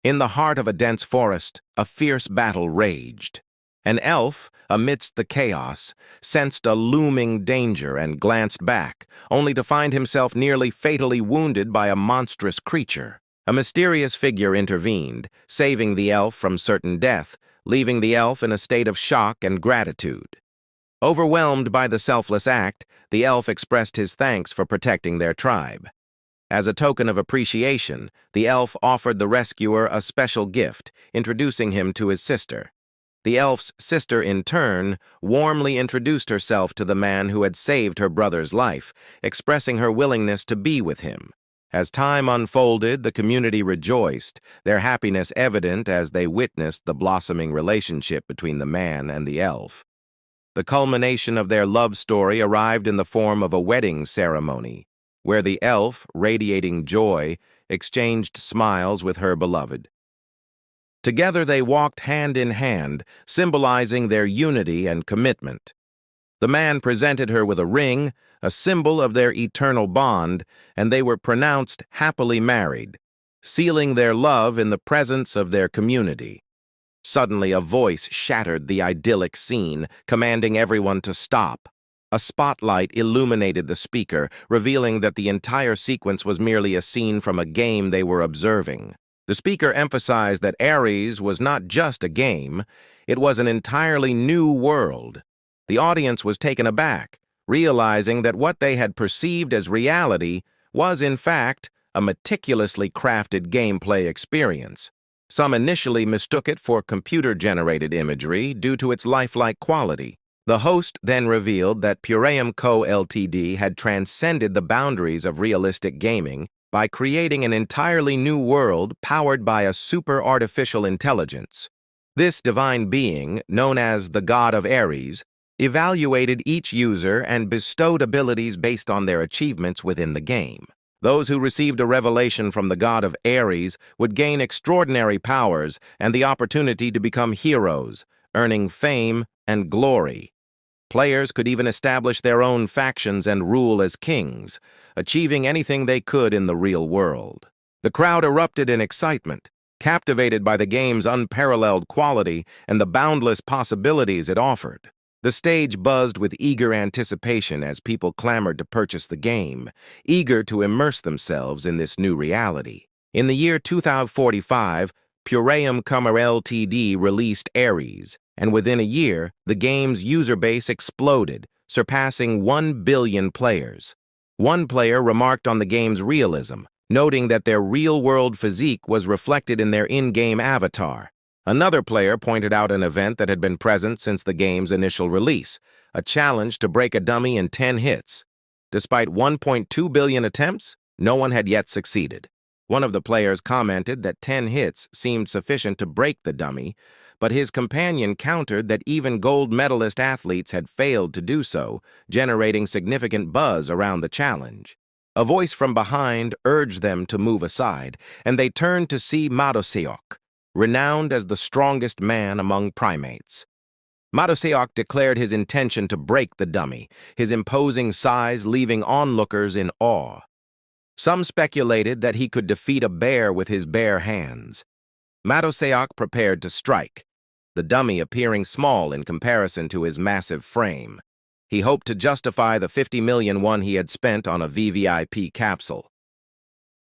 In the heart of a dense forest, a fierce battle raged. An elf, amidst the chaos, sensed a looming danger and glanced back, only to find himself nearly fatally wounded by a monstrous creature. A mysterious figure intervened, saving the elf from certain death, leaving the elf in a state of shock and gratitude. Overwhelmed by the selfless act, the elf expressed his thanks for protecting their tribe. As a token of appreciation, the elf offered the rescuer a special gift, introducing him to his sister. The elf's sister, in turn, warmly introduced herself to the man who had saved her brother's life, expressing her willingness to be with him. As time unfolded, the community rejoiced, their happiness evident as they witnessed the blossoming relationship between the man and the elf. The culmination of their love story arrived in the form of a wedding ceremony, where the elf, radiating joy, exchanged smiles with her beloved. Together they walked hand in hand, symbolizing their unity and commitment. The man presented her with a ring, a symbol of their eternal bond, and they were pronounced happily married, sealing their love in the presence of their community. Suddenly, a voice shattered the idyllic scene, commanding everyone to stop. A spotlight illuminated the speaker, revealing that the entire sequence was merely a scene from a game they were observing. The speaker emphasized that Aries was not just a game, it was an entirely new world. The audience was taken aback, realizing that what they had perceived as reality was, in fact, a meticulously crafted gameplay experience. Some initially mistook it for computer-generated imagery due to its lifelike quality. The host then revealed that Pureum Co. Ltd. Had transcended the boundaries of realistic gaming by creating an entirely new world powered by a super artificial intelligence. This divine being, known as the God of Aries, evaluated each user and bestowed abilities based on their achievements within the game. Those who received a revelation from the God of Aries would gain extraordinary powers and the opportunity to become heroes, earning fame and glory. Players could even establish their own factions and rule as kings, achieving anything they could in the real world. The crowd erupted in excitement, captivated by the game's unparalleled quality and the boundless possibilities it offered. The stage buzzed with eager anticipation as people clamored to purchase the game, eager to immerse themselves in this new reality. In the year 2045, Pureum Co. Ltd. released Aries, and within a year, the game's user base exploded, surpassing 1 billion players. One player remarked on the game's realism, noting that their real-world physique was reflected in their in-game avatar. Another player pointed out an event that had been present since the game's initial release, a challenge to break a dummy in 10 hits. Despite 1.2 billion attempts, no one had yet succeeded. One of the players commented that 10 hits seemed sufficient to break the dummy, but his companion countered that even gold medalist athletes had failed to do so, generating significant buzz around the challenge. A voice from behind urged them to move aside, and they turned to see Madoseok, renowned as the strongest man among primates. Madoseok declared his intention to break the dummy, his imposing size leaving onlookers in awe. Some speculated that he could defeat a bear with his bare hands. Madoseok prepared to strike, the dummy appearing small in comparison to his massive frame. He hoped to justify the 50 million won he had spent on a VVIP capsule.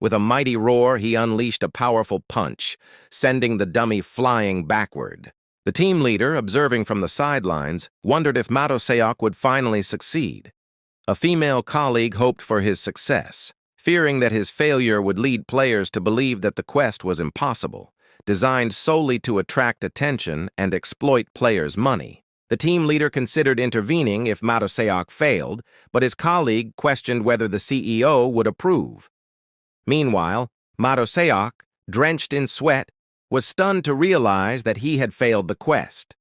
With a mighty roar, he unleashed a powerful punch, sending the dummy flying backward. The team leader, observing from the sidelines, wondered if Madoseok would finally succeed. A female colleague hoped for his success, fearing that his failure would lead players to believe that the quest was impossible, designed solely to attract attention and exploit players' money. The team leader considered intervening if Madoseok failed, but his colleague questioned whether the CEO would approve. Meanwhile, Madoseok, drenched in sweat, was stunned to realize that he had failed the quest.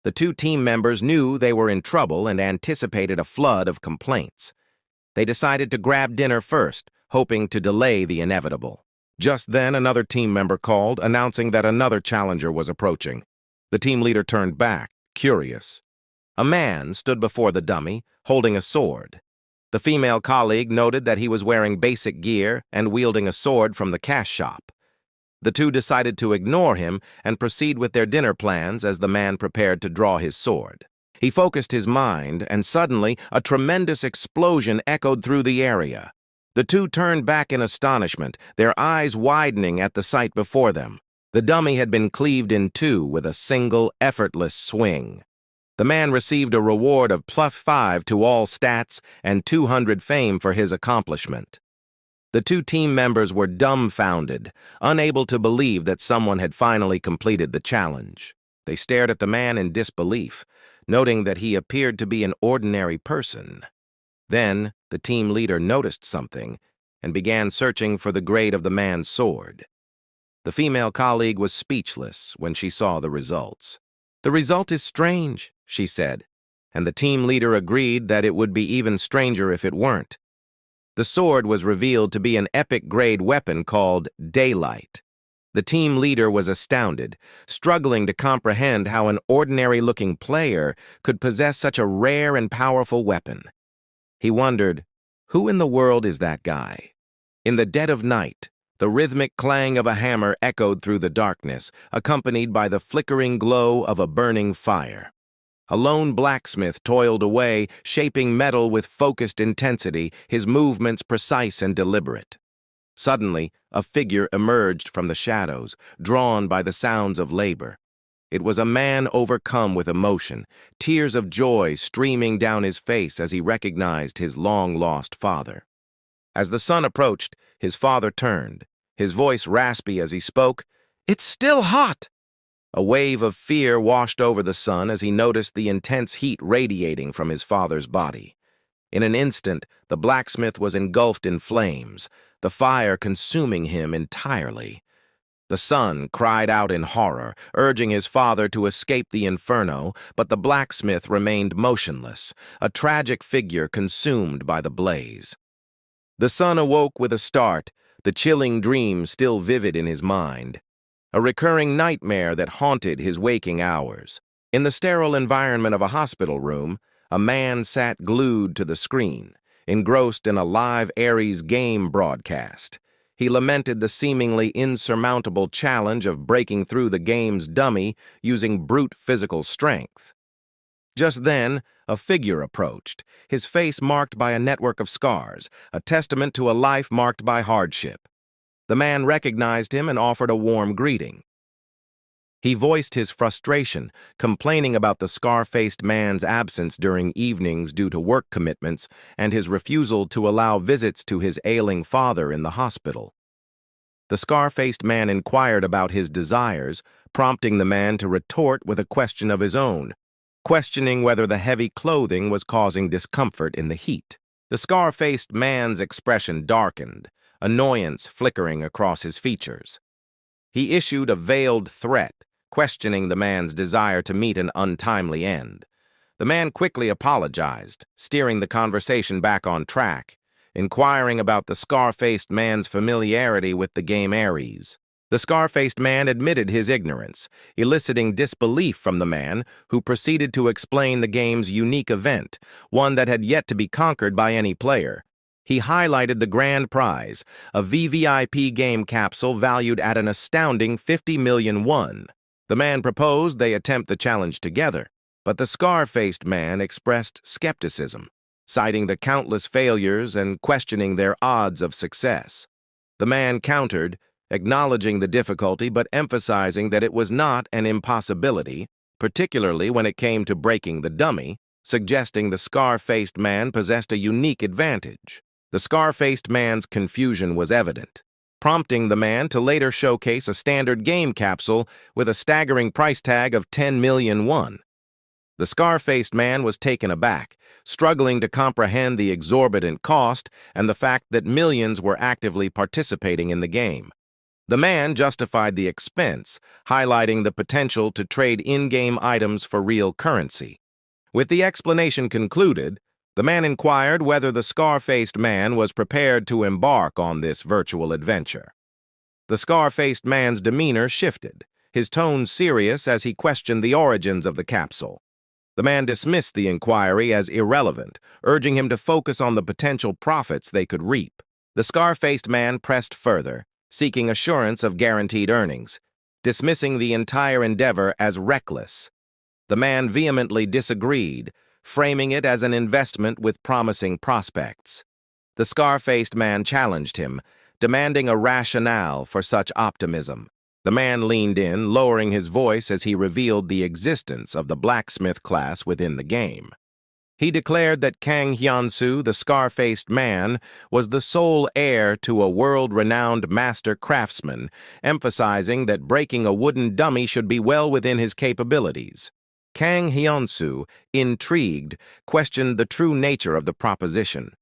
The two team members knew they were in trouble and anticipated a flood of complaints. They decided to grab dinner first, hoping to delay the inevitable. Just then, another team member called, announcing that another challenger was approaching. The team leader turned back, curious. A man stood before the dummy, holding a sword. The female colleague noted that he was wearing basic gear and wielding a sword from the cash shop. The two decided to ignore him and proceed with their dinner plans as the man prepared to draw his sword. He focused his mind, and suddenly a tremendous explosion echoed through the area. The two turned back in astonishment, their eyes widening at the sight before them. The dummy had been cleaved in two with a single, effortless swing. The man received a reward of +5 to all stats and 200 fame for his accomplishment. The two team members were dumbfounded, unable to believe that someone had finally completed the challenge. They stared at the man in disbelief, noting that he appeared to be an ordinary person. Then, the team leader noticed something and began searching for the grade of the man's sword. The female colleague was speechless when she saw the results. "The result is strange," she said, and the team leader agreed that it would be even stranger if it weren't. The sword was revealed to be an epic-grade weapon called Daylight. The team leader was astounded, struggling to comprehend how an ordinary-looking player could possess such a rare and powerful weapon. He wondered, who in the world is that guy? In the dead of night, the rhythmic clang of a hammer echoed through the darkness, accompanied by the flickering glow of a burning fire. A lone blacksmith toiled away, shaping metal with focused intensity, his movements precise and deliberate. Suddenly, a figure emerged from the shadows, drawn by the sounds of labor. It was a man overcome with emotion, tears of joy streaming down his face as he recognized his long-lost father. As the son approached, his father turned, his voice raspy as he spoke, "It's still hot!" A wave of fear washed over the son as he noticed the intense heat radiating from his father's body. In an instant, the blacksmith was engulfed in flames, the fire consuming him entirely. The son cried out in horror, urging his father to escape the inferno, but the blacksmith remained motionless, a tragic figure consumed by the blaze. The son awoke with a start, the chilling dream still vivid in his mind, a recurring nightmare that haunted his waking hours. In the sterile environment of a hospital room, a man sat glued to the screen, engrossed in a live Ares game broadcast. He lamented the seemingly insurmountable challenge of breaking through the game's dummy using brute physical strength. Just then, a figure approached, his face marked by a network of scars, a testament to a life marked by hardship. The man recognized him and offered a warm greeting. He voiced his frustration, complaining about the scar-faced man's absence during evenings due to work commitments and his refusal to allow visits to his ailing father in the hospital. The scar-faced man inquired about his desires, prompting the man to retort with a question of his own, questioning whether the heavy clothing was causing discomfort in the heat. The scar-faced man's expression darkened, annoyance flickering across his features. He issued a veiled threat, questioning the man's desire to meet an untimely end. The man quickly apologized, steering the conversation back on track, inquiring about the scar-faced man's familiarity with the game Ares. The scar-faced man admitted his ignorance, eliciting disbelief from the man, who proceeded to explain the game's unique event, one that had yet to be conquered by any player. He highlighted the grand prize, a VVIP game capsule valued at an astounding 50 million won. The man proposed they attempt the challenge together, but the scar-faced man expressed skepticism, citing the countless failures and questioning their odds of success. The man countered, acknowledging the difficulty but emphasizing that it was not an impossibility, particularly when it came to breaking the dummy, suggesting the scar-faced man possessed a unique advantage. The scar-faced man's confusion was evident, prompting the man to later showcase a standard game capsule with a staggering price tag of 10 million won. The scar-faced man was taken aback, struggling to comprehend the exorbitant cost and the fact that millions were actively participating in the game. The man justified the expense, highlighting the potential to trade in-game items for real currency. With the explanation concluded, the man inquired whether the scar-faced man was prepared to embark on this virtual adventure. The scar-faced man's demeanor shifted, his tone serious as he questioned the origins of the capsule. The man dismissed the inquiry as irrelevant, urging him to focus on the potential profits they could reap. The scar-faced man pressed further, seeking assurance of guaranteed earnings, dismissing the entire endeavor as reckless. The man vehemently disagreed, framing it as an investment with promising prospects. The scar-faced man challenged him, demanding a rationale for such optimism. The man leaned in, lowering his voice as he revealed the existence of the blacksmith class within the game. He declared that Kang Hyun-soo, the scar-faced man, was the sole heir to a world-renowned master craftsman, emphasizing that breaking a wooden dummy should be well within his capabilities. Kang Hyun-soo, intrigued, questioned the true nature of the proposition.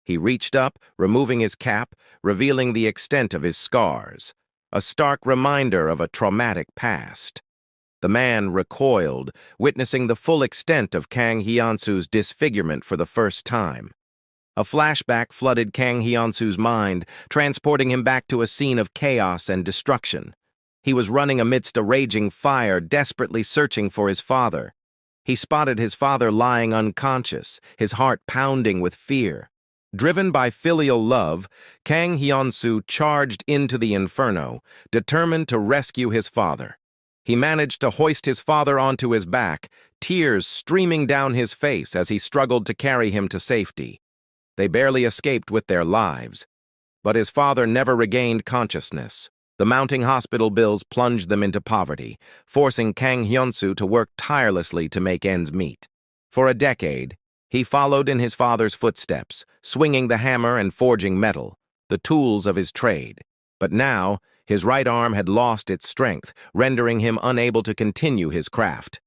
He reached up, removing his cap, revealing the extent of his scars, a stark reminder of a traumatic past. The man recoiled, witnessing the full extent of Kang Hyun-soo's disfigurement for the first time. A flashback flooded Kang Hyun-soo's mind, transporting him back to a scene of chaos and destruction. He was running amidst a raging fire, desperately searching for his father. He spotted his father lying unconscious, his heart pounding with fear. Driven by filial love, Kang Hyun-soo charged into the inferno, determined to rescue his father. He managed to hoist his father onto his back, tears streaming down his face as he struggled to carry him to safety. They barely escaped with their lives, but his father never regained consciousness. The mounting hospital bills plunged them into poverty, forcing Kang Hyun-soo to work tirelessly to make ends meet. For a decade, he followed in his father's footsteps, swinging the hammer and forging metal, the tools of his trade. But now, his right arm had lost its strength, rendering him unable to continue his craft.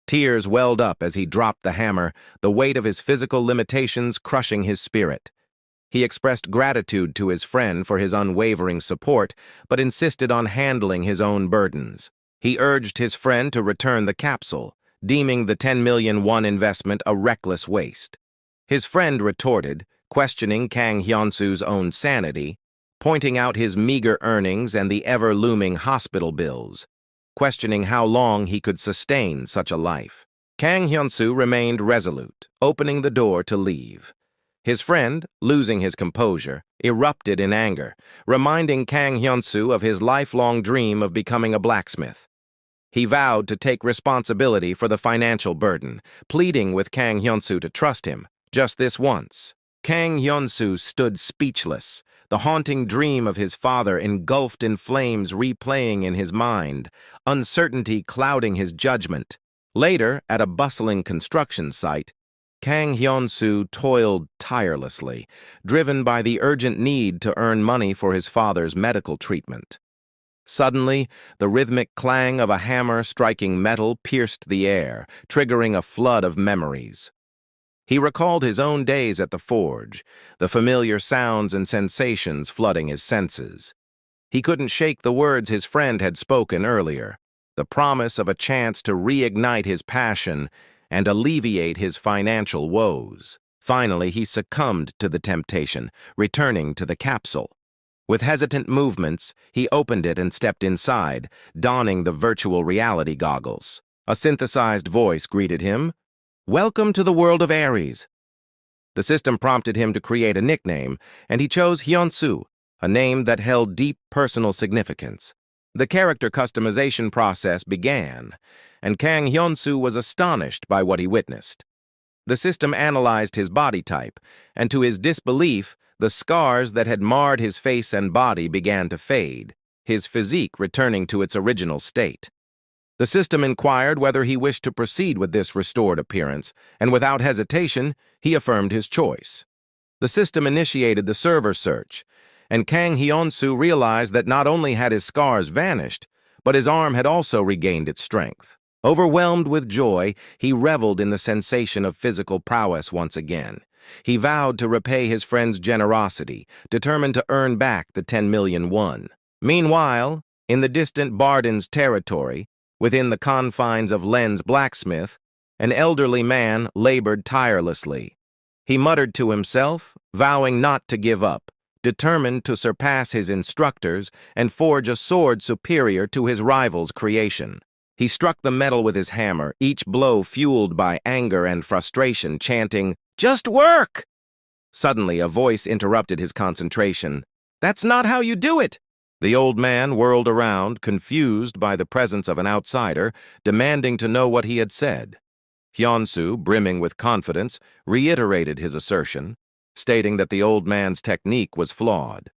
Tears welled up as he dropped the hammer, the weight of his physical limitations crushing his spirit. He expressed gratitude to his friend for his unwavering support, but insisted on handling his own burdens. He urged his friend to return the capsule, deeming the 10 million won investment a reckless waste. His friend retorted, questioning Kang Hyun-soo's own sanity, pointing out his meager earnings and the ever-looming hospital bills, questioning how long he could sustain such a life. Kang Hyun-soo remained resolute, opening the door to leave. His friend, losing his composure, erupted in anger, reminding Kang Hyun-soo of his lifelong dream of becoming a blacksmith. He vowed to take responsibility for the financial burden, pleading with Kang Hyun-soo to trust him, just this once. Kang Hyun-soo stood speechless, the haunting dream of his father engulfed in flames replaying in his mind, uncertainty clouding his judgment. Later, at a bustling construction site, Kang Hyun-soo toiled tirelessly, driven by the urgent need to earn money for his father's medical treatment. Suddenly, the rhythmic clang of a hammer striking metal pierced the air, triggering a flood of memories. He recalled his own days at the forge, the familiar sounds and sensations flooding his senses. He couldn't shake the words his friend had spoken earlier, the promise of a chance to reignite his passion and alleviate his financial woes. Finally, he succumbed to the temptation, returning to the capsule. With hesitant movements, he opened it and stepped inside, donning the virtual reality goggles. A synthesized voice greeted him. "Welcome to the world of Aries." The system prompted him to create a nickname, and he chose Hyun-soo, a name that held deep personal significance. The character customization process began, and Kang Hyun-soo was astonished by what he witnessed. The system analyzed his body type, and to his disbelief, the scars that had marred his face and body began to fade, his physique returning to its original state. The system inquired whether he wished to proceed with this restored appearance, and without hesitation, he affirmed his choice. The system initiated the server search, and Kang Hyun-soo realized that not only had his scars vanished, but his arm had also regained its strength. Overwhelmed with joy, he reveled in the sensation of physical prowess once again. He vowed to repay his friend's generosity, determined to earn back the 10 million won. Meanwhile, in the distant Barden's territory, within the confines of Len's Blacksmith, an elderly man labored tirelessly. He muttered to himself, vowing not to give up, determined to surpass his instructors and forge a sword superior to his rival's creation. He struck the metal with his hammer, each blow fueled by anger and frustration, chanting, "Just work!" Suddenly, a voice interrupted his concentration. "That's not how you do it! The old man whirled around, confused by the presence of an outsider, demanding to know what he had said. Hyunsu, brimming with confidence, reiterated his assertion, stating that the old man's technique was flawed.